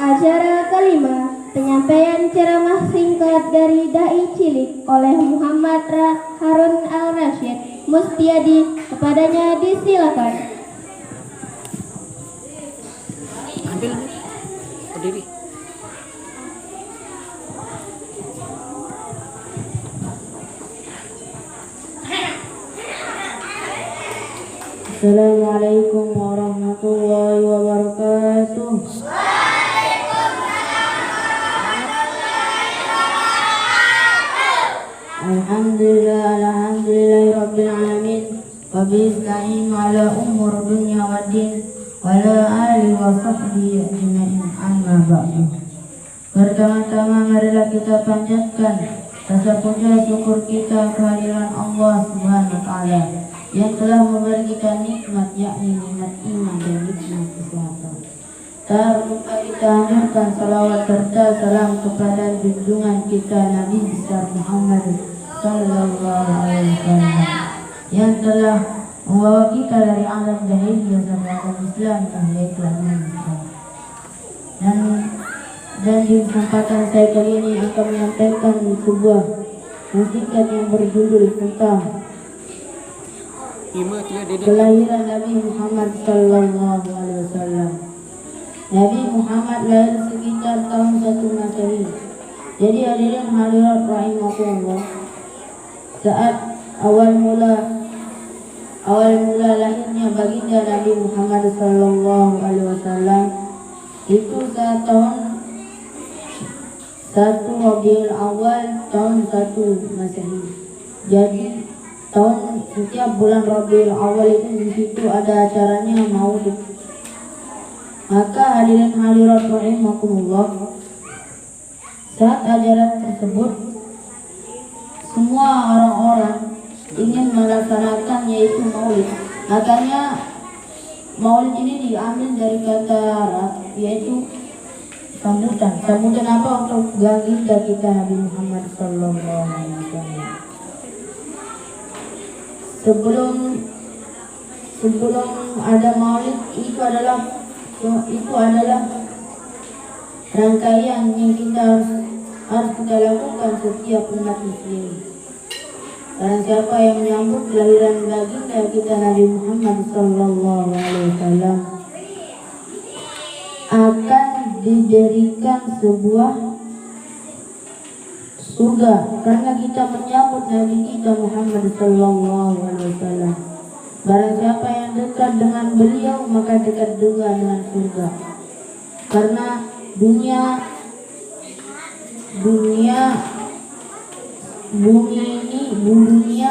Acara kelima, penyampaian ceramah singkat dari Dai Cilik oleh Muhammad Harun Al-Rasyid Mustiadi. Kepadanya disilakan. Ambil berdiri. Assalamualaikum warahmatullahi wabarakatuh. Alhamdulillahi rabbil alamin. Wa bismillahirrahmanirrahim ala umur dunya wa din wa ala alihi wa sahbihi ajma'in, amma ba'du. Pertama-tama marilah kita panjatkan rasa puja syukur kita kehadiran Allah Subhanahu wa taala yang telah memberi kita nikmat, yakni nikmat iman dan nikmat kesehatan. Tak lupa kita haturkan salawat serta salam kepada junjungan kita Nabi besar Muhammad sallallahu alaihi wasallam yang telah membawa kita dari alam jahiliyah sampai alam Islam, yaitu agama Islam. Dan di kesempatan saya kali ini akan menyampaikan sebuah musikat yang berjudul tentang kelahiran Nabi Muhammad sallallahu alaihi wasallam. Nabi Muhammad lahir sekitar tahun 1 Masehi. Jadi hadirin hadirat rahimakumullah, saat awal mula lahirnya baginda Nabi Muhammad sallallahu alaihi wasallam itu saat tahun 1 Rabiul Awal tahun 1 Masehi. Jadi setiap bulan Rabiul Awal itu di situ ada acaranya Maulid. Maka hadirin hadirat rahimakumullah, saat ajaran tersebut semua orang-orang ingin melaksanakan yaitu Maulid. Makanya Maulid ini diambil dari kata Arab yaitu sambutan. Sambutan apa? Untuk baginda kita Nabi Muhammad sallallahu alaihi wasallam. Sebelum ada Maulid itu adalah rangkaian yang kita harus kita lakukan setiap umat muslim. Dan siapa yang menyambut kelahiran baginda kita Nabi Muhammad sallallahu alaihi wasallam akan diberikan sebuah surga, karena kita menyambut Nabi kita Muhammad sallallahu alaihi wasallam. Barang siapa yang dekat dengan beliau maka dekat juga dengan surga. Karena dunia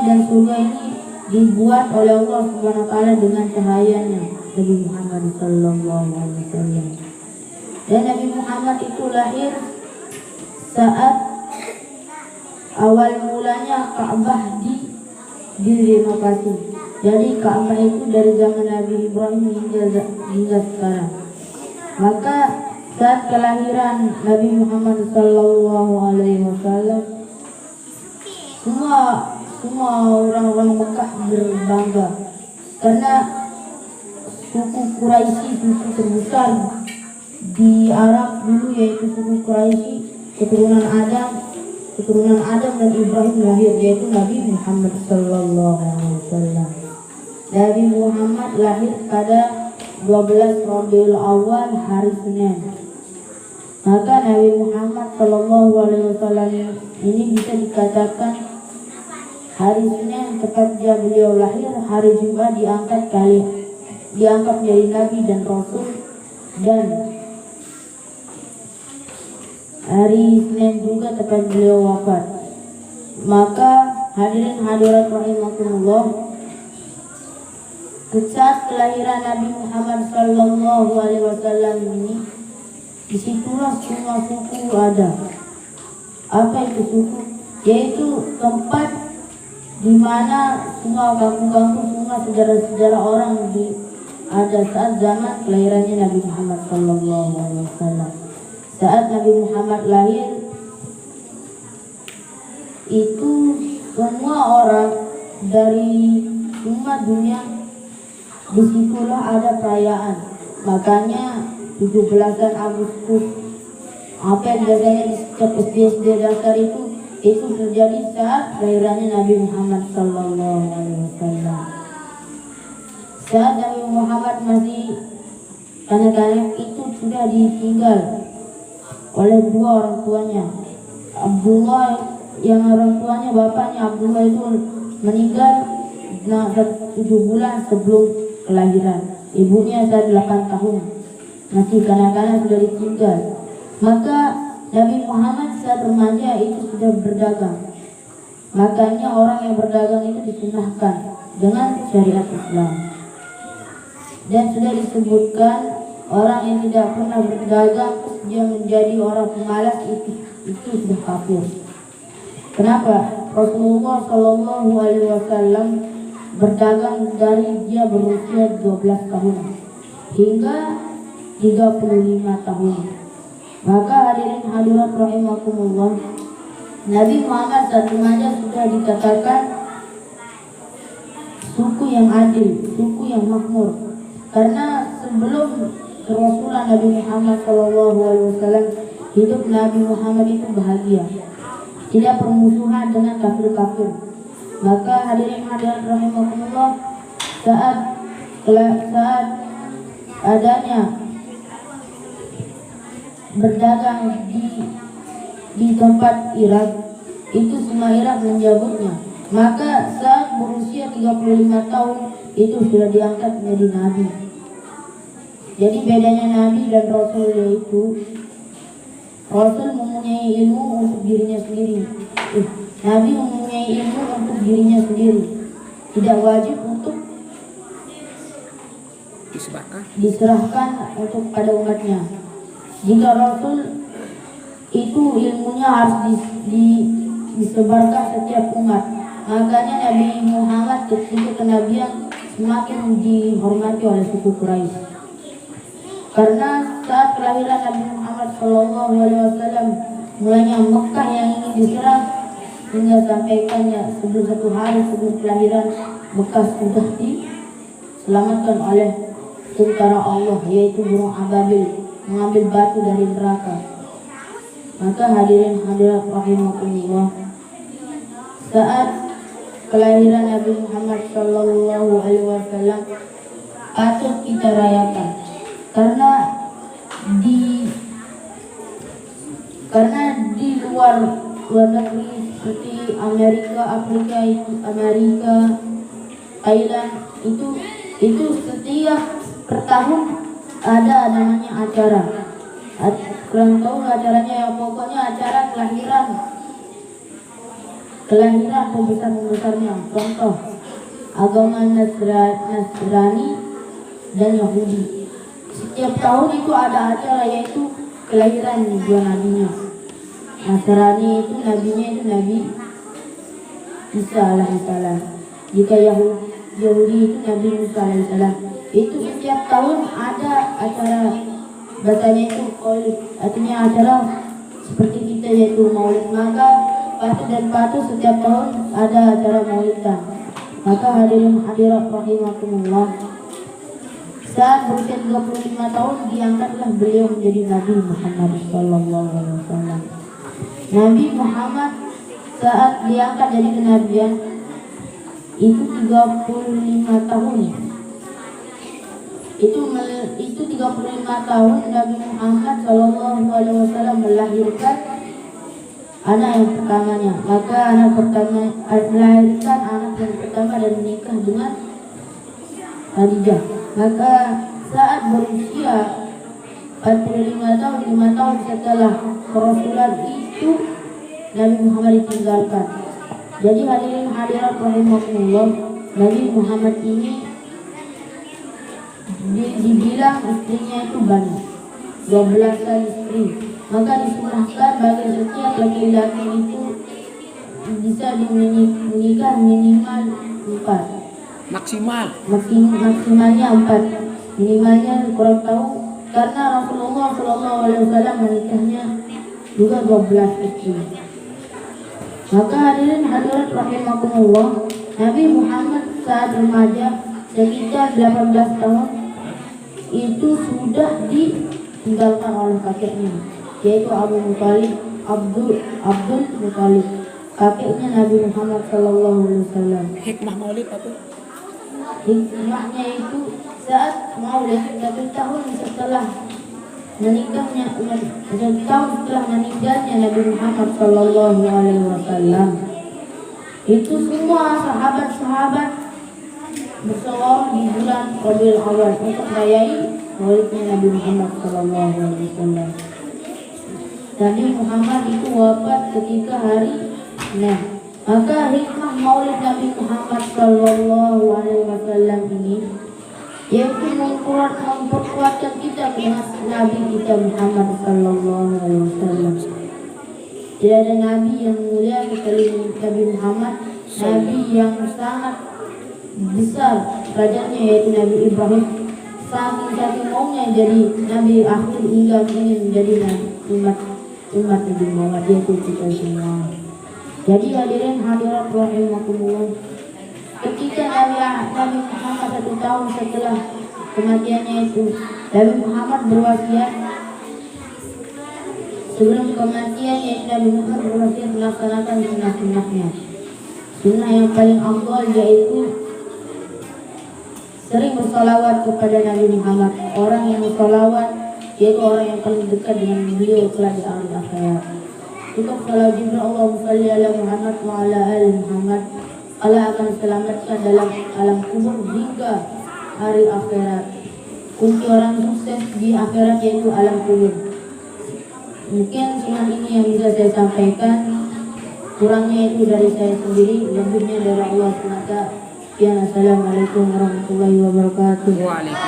dan surga ini dibuat oleh Allah Subhanahu wa taala dengan cahayanya Nabi Muhammad sallallahu alaihi wasallam. Dan Nabi Muhammad itu lahir saat awal mulanya Ka'bah direnovasi. Jadi Ka'bah itu dari zaman Nabi Ibrahim hingga sekarang. Maka saat kelahiran Nabi Muhammad sallallahu alaihi wasallam, semua orang-orang Mekah berbangga karena suku Quraisy, suku terbesar di Arab dulu, yaitu suku Quraisy, keturunan Adam dan Ibrahim lahir, yaitu Nabi Muhammad sallallahu alaihi wasallam. Nabi Muhammad lahir pada 12 Rabiul Awal hari Senin. Maka Nabi Muhammad sallallahu alaihi wasallam ini bisa dikatakan hari Senin tepatnya beliau lahir, hari Jumat diangkat menjadi Nabi dan Rasul, dan hari Senin juga tepat beliau wafat. Maka hadirin hadirat rahimakumullah, saat kelahiran Nabi Muhammad sallallahu alaihi wasallam ini, disitulah semua suku ada. Apa itu suku? Yaitu tempat di mana semua kampung-kampung, semua sejarah-sejarah orang ada saat zaman kelahirannya Nabi Muhammad sallallahu alaihi wasallam. Saat Nabi Muhammad lahir itu semua orang dari semua dunia disitulah ada perayaan. Makanya 17 Agustus. Apa yang biasanya di setiap SD dasar itu terjadi saat kelahirannya Nabi Muhammad Sallallahu Alaihi Wasallam. Saat Nabi Muhammad masih kanak-kanak itu sudah ditinggal oleh dua orang tuanya. Abdullah yang orang tuanya bapaknya Abdullah itu meninggal 7 bulan sebelum kelahiran. Ibunya saat 8 tahun, masih kanak-kanak sudah ditinggal. Maka Nabi Muhammad saat remaja itu sudah berdagang. Makanya orang yang berdagang itu disunahkan dengan syariat Islam. Dan sudah disebutkan orang yang tidak pernah berdagang dia menjadi orang pemalas itu sudah kafir. Kenapa? Rasulullah Shallallahu Alaihi Wasallam berdagang dari dia berusia 12 tahun hingga 35 tahun. Maka hadirin hadirat rahimakumullah, Nabi Muhammad saat remaja sudah dikatakan suku yang adil, suku yang makmur. Karena sebelum kerasulan Nabi Muhammad SAW hidup Nabi Muhammad itu bahagia, tidak permusuhan dengan kafir-kafir. Maka hadirin hadirat rahimakumullah, saat adanya berdagang di tempat Irak, itu semua Irak menjabutnya. Maka saat berusia 35 tahun itu sudah diangkat menjadi nabi. Jadi bedanya nabi dan rasul yaitu rasul mempunyai ilmu untuk dirinya sendiri. Nabi mempunyai ilmu untuk dirinya sendiri. Tidak wajib untuk diserahkan untuk pada umatnya. Jika rasul itu ilmunya harus disebarkan setiap umat. Makanya Nabi Muhammad ketika kenabian semakin dihormati oleh suku Quraisy. Karena saat kelahiran Nabi Muhammad Shallallahu Alaihi Wasallam, mulanya Mekah yang ingin diserang hingga sampaikannya sebelum 1 hari sebelum kelahiran, Mekah sudah diselamatkan oleh tentara Allah, yaitu burung ababil mengambil batu dari neraka. Maka hadirin hadirat rahimakumullah, saat kelahiran Nabi Muhammad Shallallahu Alaihi Wasallam patut kita rayakan, karena di luar negeri seperti Amerika, Afrika, Amerika, Thailand itu setiap per tahun ada namanya acara. Kurang tahu acaranya ya, pokoknya acara kelahiran pembesar-pembesarnya. Contoh agama Nasrani dan Yahudi. Setiap tahun itu ada acara, yaitu kelahiran dua nabinya. Nasrani itu nabinya itu Nabi Isa alaihissalam. Jika Yahudi itu Nabi Musa alaihissalam. Itu setiap tahun ada acara, bahasanya itu maulid, artinya acara seperti kita yaitu maulid. Maka patut setiap tahun ada acara maulidan. Maka hadirin hadirat rahimakumullah, saat berusia 35 tahun diangkatlah beliau menjadi Nabi Muhammad Sallallahu Alaihi Wasallam. Nabi Muhammad saat diangkat jadi kenabian itu 35 tahun. Itu 35 tahun Nabi Muhammad Sallallahu Alaihi Wasallam melahirkan anak yang pertamanya. Maka melahirkan anak yang pertama dan menikah dengan Khadijah. Maka saat berusia 45 tahun, 5 tahun setelah kerasulan itu Nabi Muhammad ditinggalkan. Jadi hadirin hadirat rahimakumullah, Nabi Muhammad ini dibilang istrinya itu banyak, 12 istri. Maka disunahkan bagi setiap laki-laki itu bisa menikah minimal 4. Maksimalnya 4, minimalnya kurang tahu, karena Rasulullah Shallallahu Alaihi Wasallam menikahnya juga 12 istri. Maka hadirin hadirat rahimakumullah, Nabi Muhammad saat remaja sekitar 18 tahun itu sudah ditinggalkan oleh kakeknya, yaitu Abdul Muthalib, kakeknya Nabi Muhammad SAW. Hikmah maulid apa? Hikmahnya itu saat Maulid 1 tahun setelah meninggalnya Nabi Muhammad SAW, itu semua sahabat-sahabat bersorak di bulan Rabiul Awal untuk merayakan maulidnya Nabi Muhammad SAW. Nabi Muhammad itu wafat ketika hari Senin. Maka hikmah maulid Nabi Muhammad SAW ini yaitu memperkuatkan kita dengan Nabi kita Muhammad SAW. Tidak ada Nabi yang mulia kecuali Nabi Muhammad, Nabi yang sangat besar derajatnya yaitu Nabi Ibrahim. Saking maunya jadi Nabi akhir hingga ingin menjadi umat Nabi Muhammad, yaitu kita semua. Jadi hadirin hadirat rahimakumullah, ketika Nabi Muhammad 1 tahun setelah kematiannya itu, Nabi Muhammad berwasiat sebelum kematiannya Nabi Muhammad berwasiat melaksanakan sunnah-sunnahnya. Sunnah yang paling afdal yaitu sering bersalawat kepada Nabi Muhammad. Orang yang bersalawat yaitu orang yang paling dekat dengan beliau kelak di akhirat. Untuk salat juga Allahumma shalli ala Muhammad wa ala ali Muhammad, Allah akan selamatkan dalam alam kubur hingga hari akhirat. Kunci orang sukses di akhirat yaitu alam kubur. Mungkin cuma ini yang bisa saya sampaikan. Kurangnya itu dari saya sendiri, lebihnya dari Allah SWT. Ya, assalamualaikum warahmatullahi wabarakatuh. Waalaikumsalam.